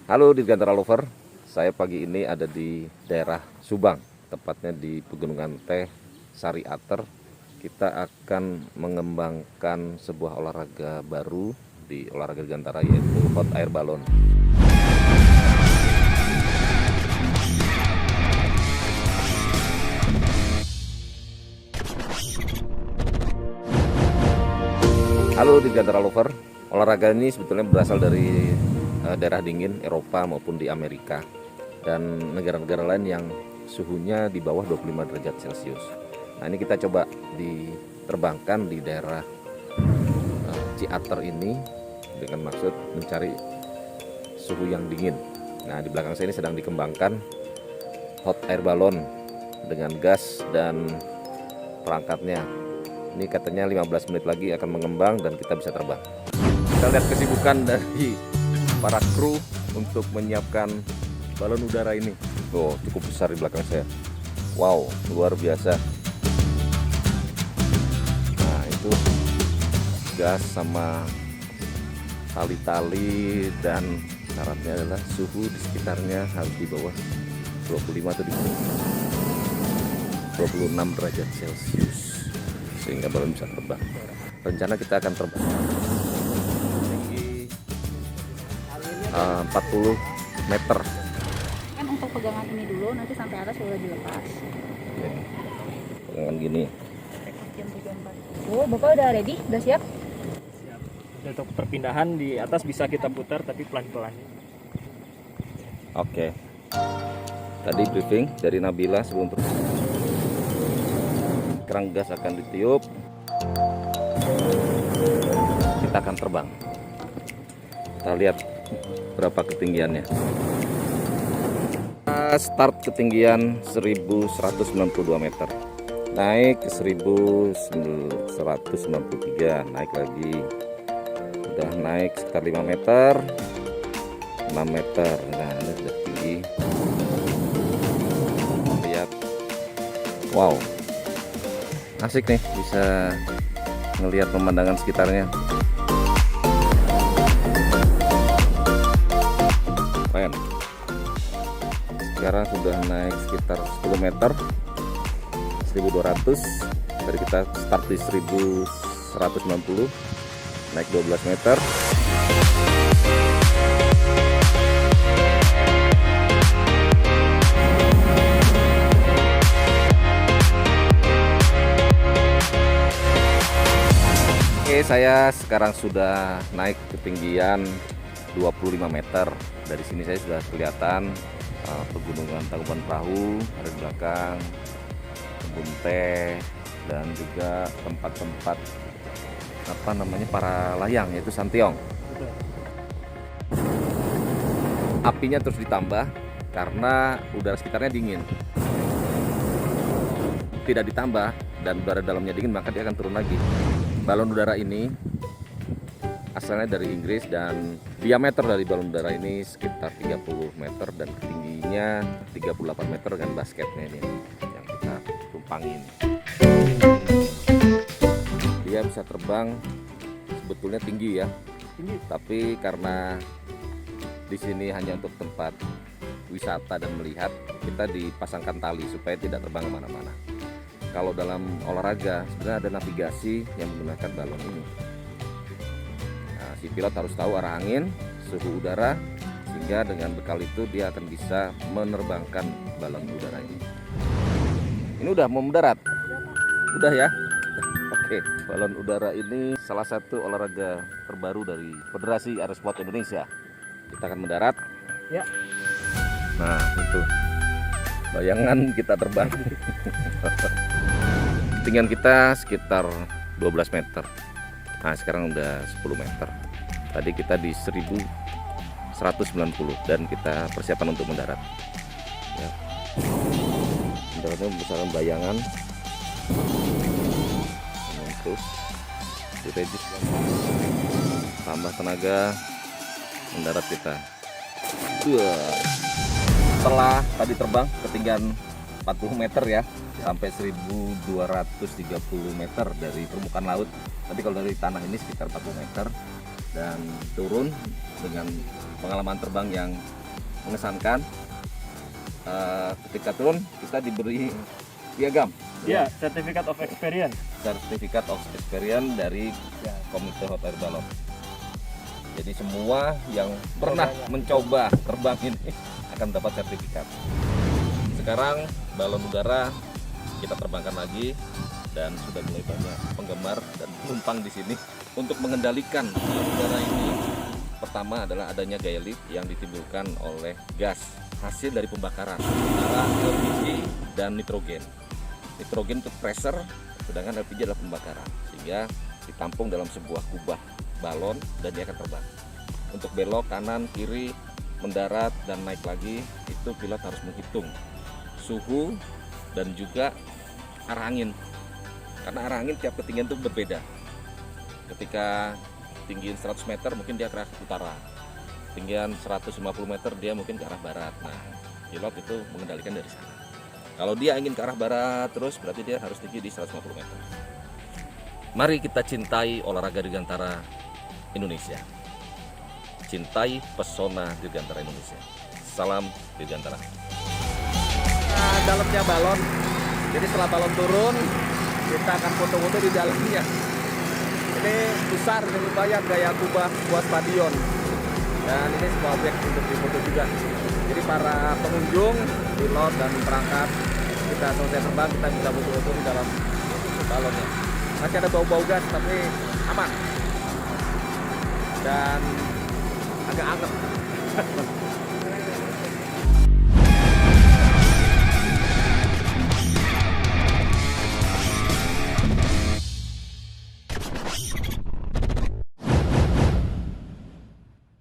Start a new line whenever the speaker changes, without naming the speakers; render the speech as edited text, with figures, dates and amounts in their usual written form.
Halo Dirgantara Lover, saya pagi ini ada di daerah Subang, tepatnya di Pegunungan Teh Sari Ater. Kita akan mengembangkan sebuah olahraga baru di olahraga Dirgantara, yaitu hot air balon. Halo Dirgantara Lover, olahraga ini sebetulnya berasal dari daerah dingin Eropa maupun di Amerika dan negara-negara lain yang suhunya di bawah 25 derajat Celcius. Nah, ini kita coba diterbangkan di daerah Ciater ini dengan maksud mencari suhu yang dingin. Nah, di belakang saya ini sedang dikembangkan hot air balon dengan gas dan perangkatnya. Ini katanya 15 menit lagi akan mengembang dan kita bisa terbang. Kita lihat kesibukan dari para kru untuk menyiapkan balon udara ini. Oh, cukup besar di belakang saya. Wow, luar biasa. Nah, itu gas sama tali-tali, dan syaratnya adalah suhu di sekitarnya harus di bawah 25 atau di bawah 26 derajat Celcius sehingga balon bisa terbang. Rencana kita akan terbang 40 meter.
Kan untuk pegangan ini dulu, nanti sampai atas sudah dilepas.
Ya, pegangan gini.
Oh, Bapak udah ready? Udah siap?
Siap. Untuk perpindahan di atas bisa kita putar tapi pelan-pelan.
Oke. Tadi briefing dari Nabila sebelum terbang. Kerang gas akan ditiup. Kita akan terbang. Kita lihat berapa ketinggiannya. Start ketinggian 1192 meter, naik ke 1193, naik lagi, udah naik sekitar 5 meter, 6 meter. Nah, ini sudah tinggi. Lihat, wow, asik nih, bisa ngelihat pemandangan sekitarnya. Keren. Sekarang sudah naik sekitar 10 meter, 1200. Tadi kita start di 1190, naik 12 meter. Oke, saya sekarang sudah naik ketinggian 25 meter. Dari sini saya sudah kelihatan pegunungan Tangkuban Perahu ada di belakang, kebun teh, dan juga tempat-tempat para layang, yaitu Santiong. Apinya terus ditambah karena udara sekitarnya dingin. Tidak ditambah dan udara dalamnya dingin, maka dia akan turun lagi. Balon udara ini asalnya dari Inggris dan diameter dari balon udara ini sekitar 30 meter dan tingginya 38 meter dengan basketnya ini yang kita tumpangin. Dia bisa terbang sebetulnya tinggi ya, tapi karena di sini hanya untuk tempat wisata dan melihat, kita dipasangkan tali supaya tidak terbang kemana-mana. Kalau dalam olahraga sebenarnya ada navigasi yang menggunakan balon ini. Si pilot harus tahu arah angin, suhu udara, sehingga dengan bekal itu dia akan bisa menerbangkan balon udara ini. Ini udah mau mendarat? Udah ya? Oke, balon udara ini salah satu olahraga terbaru dari Federasi Aerosport Indonesia. Kita akan mendarat.
Ya.
Nah, itu bayangan kita terbang. Ketinggian kita sekitar 12 meter. Nah, sekarang udah 10 meter. Tadi kita di 1190 dan kita persiapan untuk mendarat. Ya. Mendaratnya berdasarkan bayangan. Terus direjus, tambah tenaga, mendarat kita. Setelah tadi terbang ketinggian 40 meter ya, sampai 1230 meter dari permukaan laut. Tapi kalau dari tanah ini sekitar 40 meter, dan turun dengan pengalaman terbang yang mengesankan. Ketika turun kita diberi piagam,
Ya, Certificate of Experience.
sertifikat of experience dari
Ya.
Komite Hot Air Balon. Jadi semua yang pernah
Semuanya.
mencoba terbang ini akan dapat sertifikat. Sekarang balon udara kita terbangkan lagi dan sudah mulai banyak penggemar dan penumpang di sini untuk mengendalikan balon udara ini. Pertama adalah adanya gaya lift yang ditimbulkan oleh gas hasil dari pembakaran antara LPG dan nitrogen. Nitrogen itu pressure, sedangkan LPG adalah pembakaran, sehingga ditampung dalam sebuah kubah balon dan dia akan terbang. Untuk belok kanan, kiri, mendarat dan naik lagi itu pilot harus menghitung suhu dan juga arah angin. Karena arah angin tiap ketinggian itu berbeda. Ketika tinggian 100 meter mungkin dia ke arah utara. Tinggian 150 meter dia mungkin ke arah barat. Nah, pilot itu mengendalikan dari sana. Kalau dia ingin ke arah barat terus berarti dia harus tinggi di 150 meter. Mari kita cintai olahraga dirgantara Indonesia. Cintai pesona dirgantara Indonesia. Salam dirgantara. Nah, dalamnya balon. Jadi setelah balon turun, kita akan foto-foto di dalamnya. Ini besar, ini lumayan gaya kubah buat stadion. Dan ini sebuah objek untuk difoto juga. Jadi para pengunjung, pilot dan perangkat kita selesai terbang, kita bisa foto-foto di dalam balonnya. Masih ada bau-bau gas tapi aman dan agak anget.